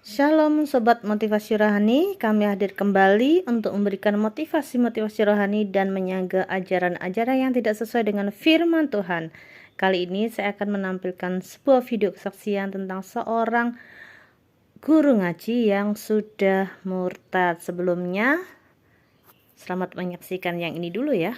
Shalom Sobat Motivasi Rohani, kami hadir kembali untuk memberikan motivasi-motivasi rohani dan menyangga ajaran-ajaran yang tidak sesuai dengan firman Tuhan. Kali ini saya akan menampilkan sebuah video kesaksian tentang seorang guru ngaji yang sudah murtad. Sebelumnya, selamat menyaksikan yang ini dulu ya.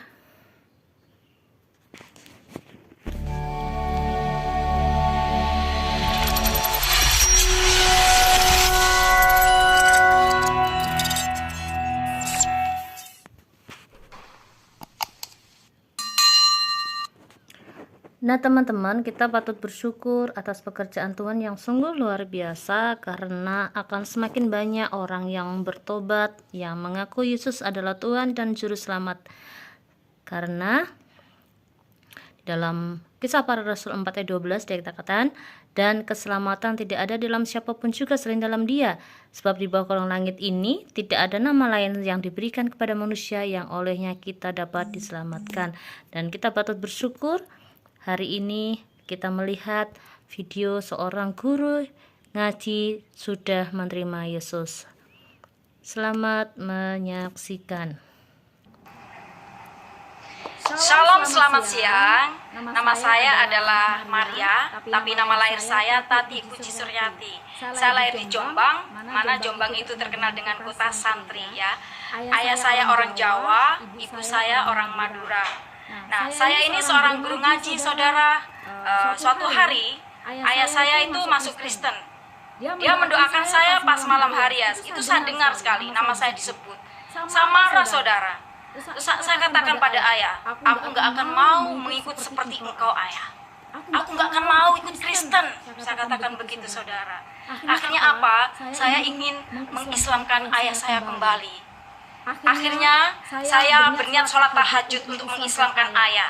Nah teman-teman, kita patut bersyukur atas pekerjaan Tuhan yang sungguh luar biasa, karena akan semakin banyak orang yang bertobat, yang mengaku Yesus adalah Tuhan dan Juru Selamat. Karena dalam Kisah Para Rasul 4 ayat 12 dikatakan, dan keselamatan tidak ada dalam siapapun juga selain dalam Dia, sebab di bawah kolong langit ini tidak ada nama lain yang diberikan kepada manusia yang olehnya kita dapat diselamatkan. Dan kita patut bersyukur hari ini kita melihat video seorang guru ngaji sudah menerima Yesus. Selamat menyaksikan. Shalom, selamat siang. Nama saya adalah Maria, tapi nama lahir saya Tati Puji Suryati. Saya lahir di Jombang, mana Jombang itu terkenal dengan kota santri ya. Ayah saya orang Jawa, ibu saya orang Madura. Nah, saya ini seorang guru ngaji, saudara. Suatu hari, ayah saya itu masuk Kristen. Dia mendoakan saya pas malam hari ya. Itu saya dengar sekali, nama saya disebut. Saya marah, saudara. Terus saya katakan pada ayah, aku nggak akan mau mengikut seperti engkau, ayah. Aku nggak akan mau ikut Kristen. Saya katakan begitu, saudara. Akhirnya apa? Saya ingin mengislamkan ayah saya kembali. Akhirnya saya berniat sholat tahajud untuk mengislamkan ayah.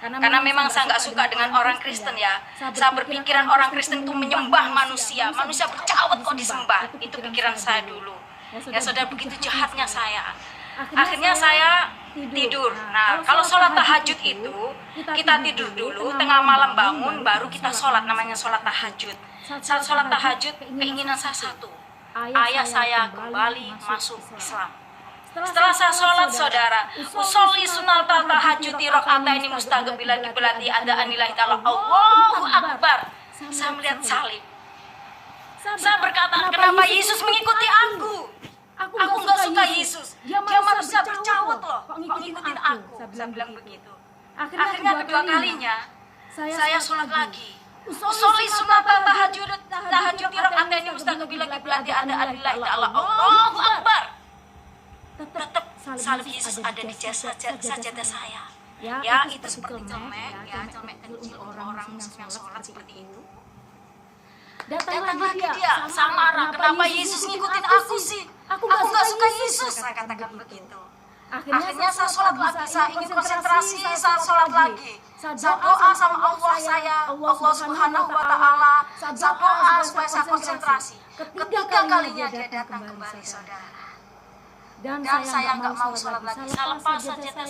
Karena memang saya nggak suka dengan orang Kristen ya. Saya berpikiran orang Kristen itu menyembah manusia. Manusia bercawat kok disembah. Itu pikiran saya dulu. Ya saudara, begitu jahatnya saya. Akhirnya saya tidur. Nah, kalau sholat tahajud itu kita tidur dulu, tengah malam bangun, baru kita sholat, namanya sholat tahajud. Saat sholat tahajud, keinginan saya satu, ayah saya kembali masuk Islam. Setelah saya sholat, saudara, usolli sunnata tahajudi rakaataini mustaqbilan kiblati ada anillahi ta'ala, Allahu Akbar. Saya melihat salib. Saya berkata, kenapa Yesus mengikuti aku? Aku nggak suka Yesus. Dia manusia bercawat loh, kok ngikutin aku. Saya bilang begitu. Akhirnya kedua kalinya saya sholat lagi. Usolli sunnata tahajudi rakaataini mustaqbilan kiblati ada anillahi ta'ala, Allahu Akbar. Tetap salib Yesus ada di sajadah saya. Ya, itu seperti celmek, ya, celmek kecil orang yang sholat seperti itu. Datang lagi dia, saya marah, kenapa Yesus ngikutin aku sih? Aku gak suka Yesus, saya katakan begitu. Akhirnya saya sholat lagi, saya ingin konsentrasi, saya sholat lagi. Saya doa sama Allah saya, Allah Subhanahu wa Ta'ala. Saya doa supaya saya konsentrasi. Ketiga kalinya dia datang kembali, saudara. Dan saya nggak mau sholat lagi. Saya lepas sajadah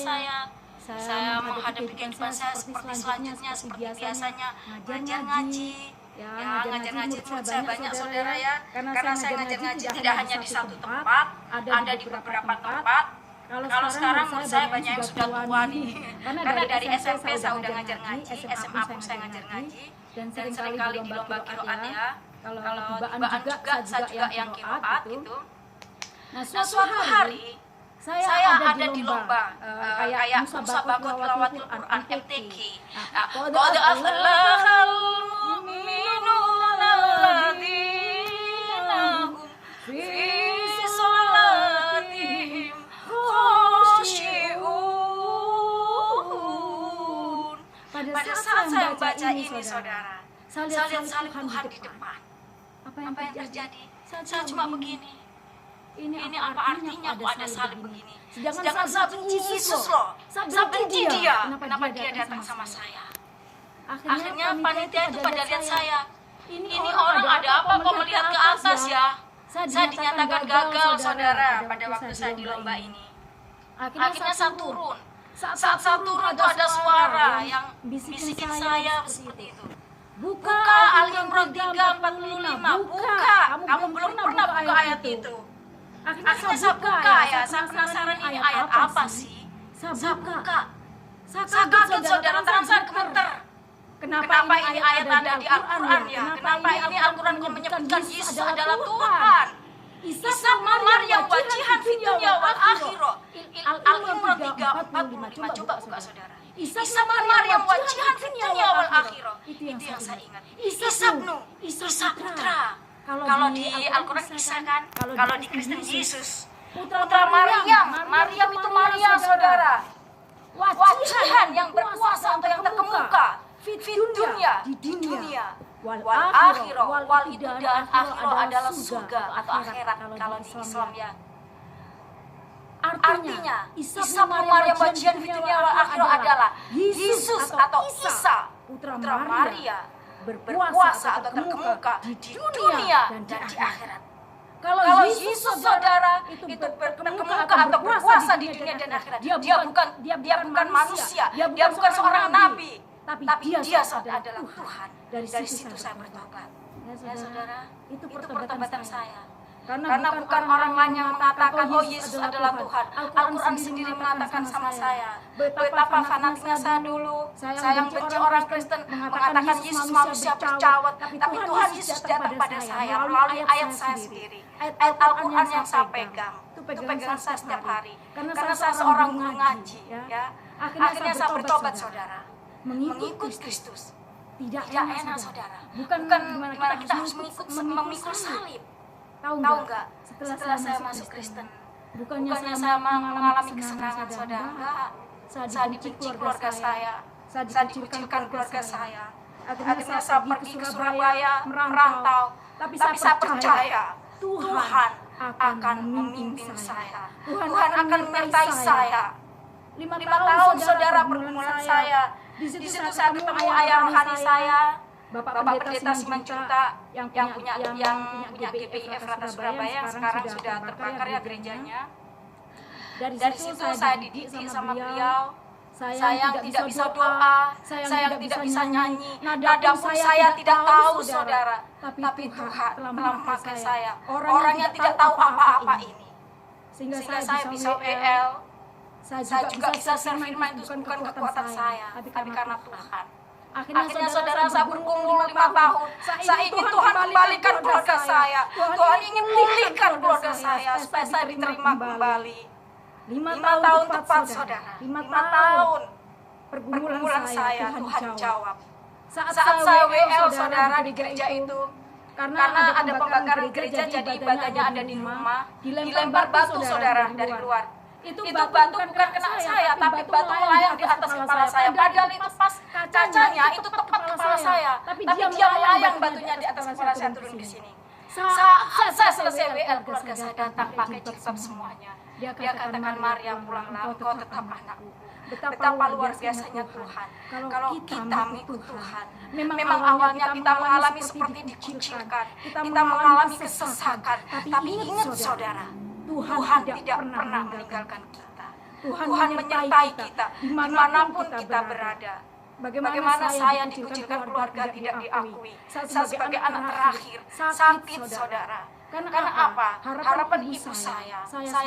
saya menghadapi kehidupan saya seperti selanjutnya, seperti biasanya, ngajar ngaji. Ya, ngajar ngaji menurut saya banyak, saudara ya. Karena saya ngajar ngaji tidak hanya di satu tempat, ada di beberapa tempat. Kalau sekarang menurut saya banyak yang sudah tua nih. Karena dari SMP saya udah ngajar ngaji, SMA pun saya ngajar ngaji, dan seringkali di lomba kiroat ya. Kalau tibaan juga saya juga yang kiroat gitu. Nah, suatu hari saya ada di lomba kayak musabaqah tilawatil Quran MTQ. Qad aflahal mu'minuna alladzina hum fi sholatihim khashi'un. Pada saat saya baca ini, saudara, saya lihat salib Tuhan di depan. Apa yang terjadi? Saya cuma begini. Ini apa artinya kok ada salib begini? Sedangkan saya benci Yesus loh. Saya benci dia. Kenapa dia datang sama saya? Akhirnya panitia itu pada lihat saya. Ini orang ada apa kok melihat ke atas ya? Saya dinyatakan gagal, saudara, pada waktu saya di lomba ini. Akhirnya saya turun. Saat saya turun itu ada suara yang bisikin saya seperti itu. Buka Ali Imran 3:45. Buka. Kamu belum pernah buka ayat itu. Akhirnya saya buka ya. Saya penasaran ini ayat apa sih? Saya buka. Saya kaget saudara, tangan saya gemeter. Kenapa ini ayat ada di Al-Quran ya? Kenapa ini Al-Quran menyebutkan Yesus adalah Tuhan? Isa Maryam wajihan fid dunya wal akhirah. Al-Imran 3:45. Coba buka saudara. Isa Maryam wajihan fid dunya wal akhirah. Itu yang saya ingat. Isa putra. Kalau di Al-Quran Isa kan, kalau di Kristen Yesus. Putra Maryam. Maryam itu Maria saudara. Wajihan yang berkuasa atau yang terkemuka. Fid dunya, di dunia. Wal akhirah, wal itu dan akhirah adalah surga atau akhirat kalau di Islam ya. Artinya Isa Maryam wajihan fid dunya wal akhirah adalah Yesus atau Isa putra Maria berkuasa atau terkemuka di dunia dan di akhirat. Kalau Yesus saudara itu terkemuka atau berkuasa di dunia dan akhirat, dia bukan manusia, dia bukan seorang nabi, tapi dia adalah Tuhan. Dari situ saya bertobat. Ya saudara, itu pertobatan saya. Karena bukan orang lain yang mengatakan, oh Yesus adalah Tuhan. Al-Quran sendiri mengatakan sama saya. Betapa fanatiknya saya dulu. Saya yang benci orang Kristen mengatakan Yesus manusia percawat. Tapi Tuhan Yesus datang pada saya melalui ayat saya sendiri. Ayat Al-Quran yang saya pegang. Itu pegangan saya setiap hari. Karena saya seorang guru ngaji. Ya. Akhirnya saya bertobat saudara. Mengikut Kristus. Tidak enak saudara. Bukan gimana kita harus memikul salib. Tahu enggak? Setelah saya masuk Kristen, bukannya saya mengalami kesenangan saudara. Enggak. Saya dibenci keluarga saya. Saya dikucilkan keluarga saya. Akhirnya saya pergi ke Surabaya merantau. Tapi saya percaya Tuhan akan memimpin saya. Tuhan akan menyertai saya. 5 tahun saudara pergumulan saya. Di situ saya ketemu ayah rohani saya. Bapak Pendeta Simanjuntak yang punya GPI Efrata Surabaya yang sekarang sudah terbakar ya gerejanya. Dari situ saya dididik sama beliau. Saya yang tidak bisa doa, saya yang tidak bisa nyanyi, nada pun saya tidak tahu saudara. Tapi Tuhan telah memakai saya, orang yang tidak tahu apa-apa ini. Sehingga saya bisa WL, saya juga bisa share firman itu bukan kekuatan saya, tapi karena Tuhan. Akhirnya saudara saya bergumul 5 tahun. Saya ingin Tuhan kembalikan keluarga saya. Tuhan ingin pulihkan keluarga saya supaya saya diterima kembali. 5 tahun tepat saudara. 5 tahun pergumulan saya Tuhan jawab. Saat saya WL saudara di gereja itu, karena ada pembakaran gereja jadi ibadahnya ada di rumah, dilempar batu saudara dari luar. Itu batu bukan kena saya, tapi batu melayang di atas kepala saya. Padahal itu pas kacanya itu tepat kepala saya, tapi dia melayang batunya di atas kepala saya turun ke sini. Saya selesai WL, keluarga saya datang pakai jilbab semuanya. Dia katakan, Maria pulanglah, engkau tetap anakku. Betapa luar biasanya Tuhan. Kalau kita mengikut Tuhan, memang awalnya kita mengalami seperti dikucilkan, kita mengalami kesesakan, tapi ingat saudara, Tuhan tidak pernah meninggalkan kita. Tuhan menyertai kita dimanapun kita berada. Bagaimana saya dikucilkan keluarga tidak diakui. Saya sebagai anak terakhir sakit saudara. Karena apa? Harapan ibu saya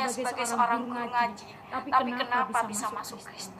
sebagai seorang guru ngaji. Tapi kenapa bisa masuk Kristen?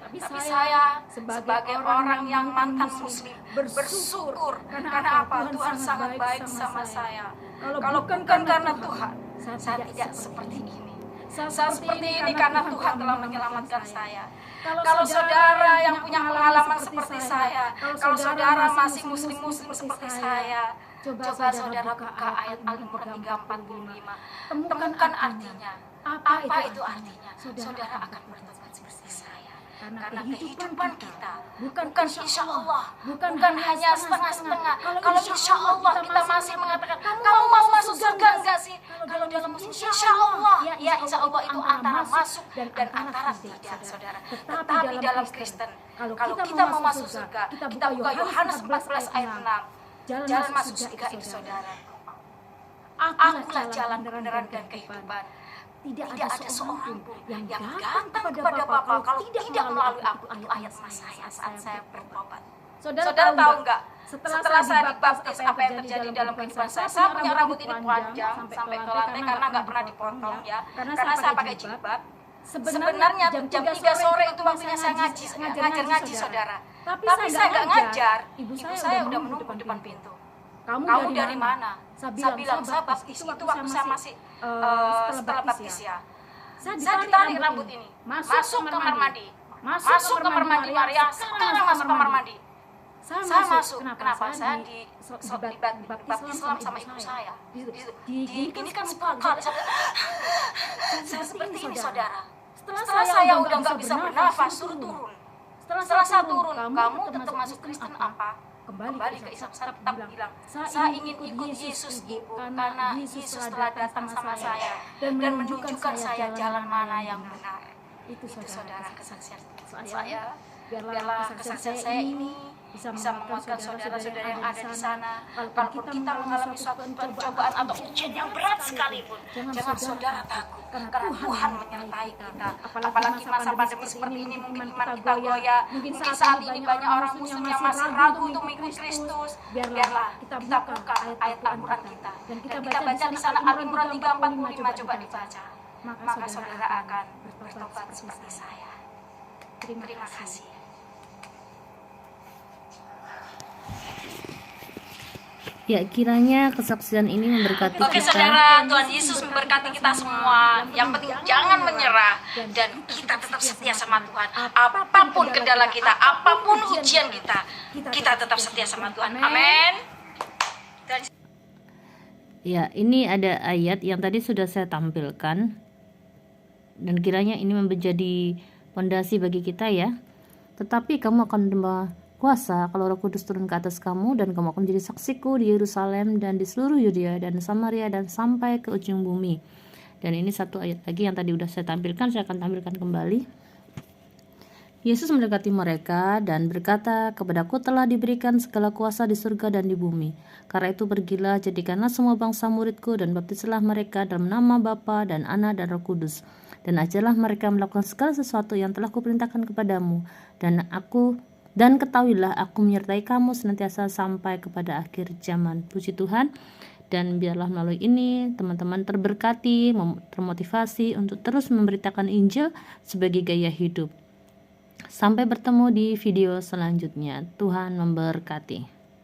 Tapi saya sebagai orang yang mantan muslim bersyukur. Karena apa? Tuhan sangat baik sama saya. Kalau bukan karena Tuhan, saya tidak seperti ini. Saya seperti ini karena Tuhan telah menyelamatkan saya. Kalau saudara yang punya pengalaman seperti saya, kalau saudara masih muslim-muslim seperti saya, coba saudara buka ayat Al-Imran 3:45. Temukan artinya. Apa itu artinya? Saudara akan bertobat seperti saya. Karena kehidupan kita bukan insya Allah, bukan hanya setengah-setengah. Kalau insya Allah kita masih mengatakan, kamu mau masuk surga enggak sih? Kalau dalam insya Allah, ya insya Allah itu antara masuk dan antara tidak, saudara. Tetapi dalam Kristen, kalau kita mau masuk surga, kita buka Yohanes 14 ayat 6. Jalan masuk surga itu saudara. Akulah jalan kebenaran dan kehidupan. Tidak ada seorang pun yang datang kepada Bapa kalau tidak melalui aku. Itu ayat saya saat saya bertobat. Saudara tahu nggak? Setelah saya dibaptis, apa yang terjadi dalam kehidupan saya? Saya punya rambut ini panjang sampai ke lantai karena nggak pernah dipotong ya. Karena saya pakai jilbab. Sebenarnya jam 3 sore itu waktunya saya ngajar saudara. Tapi saya nggak ngajar. Ibu saya udah menunggu depan pintu. Kamu dari mana? Saya bilang, saya baptis itu waktu saya masih setelah baptis ya. Saya ditarik rambut ini, masuk kamar mandi. Masuk kamar mandi Maria, sekarang masuk kamar mandi. Saya masuk, kenapa? Saya dibaptis Islam sama ibu saya. Ini kan sepakal. Saya seperti ini saudara. Setelah saya udah nggak bisa bernafas, suruh turun. Setelah saya turun, kamu tetap masuk Kristen apa? Kembali ke Islam. Saya tetap bilang, saya ingin ikut Yesus ibu, karena Yesus telah datang sama saya dan menunjukkan saya jalan mana yang benar. Itu saudara kesaksian saya. Biarlah kesaksian saya ini bisa menguatkan saudara-saudara yang ada di sana. Walaupun kita mengalami suatu pencobaan atau ujian yang berat sekalipun, jangan saudara takut, karena Tuhan menyertai kita. Apalagi masa pandemi seperti ini, mungkin iman kita goyah. Mungkin saat ini banyak orang Muslim yang masih ragu untuk mengikuti Kristus. Biarlah kita buka ayat Al-Quran kita, dan kita baca di sana Al-Imran 3:45. Coba dibaca, maka saudara akan bertobat seperti saya. Terima kasih. Ya, kiranya kesaksian ini memberkati Oke kita. saudara, Tuhan Yesus memberkati kita semua. Yang penting jangan menyerah, dan kita tetap setia sama Tuhan. Apapun kendala kita, apapun ujian kita tetap setia sama Tuhan. Amin. Ya, ini ada ayat yang tadi sudah saya tampilkan, dan kiranya ini menjadi fondasi bagi kita ya. Tetapi kamu akan kuasa kalau Roh Kudus turun ke atas kamu, dan kamu akan menjadi saksiku di Yerusalem dan di seluruh Yudea dan Samaria dan sampai ke ujung bumi. Dan ini satu ayat lagi yang tadi udah saya tampilkan, saya akan tampilkan kembali. Yesus mendekati mereka dan berkata, "Kepadaku telah diberikan segala kuasa di surga dan di bumi. Karena itu pergilah, jadikanlah semua bangsa muridku dan baptislah mereka dalam nama Bapa dan Anak dan Roh Kudus. Dan ajarlah mereka melakukan segala sesuatu yang telah kuperintahkan kepadamu. Dan ketahuilah aku menyertai kamu senantiasa sampai kepada akhir zaman." Puji Tuhan. Dan biarlah melalui ini teman-teman terberkati, termotivasi untuk terus memberitakan Injil sebagai gaya hidup. Sampai bertemu di video selanjutnya. Tuhan memberkati.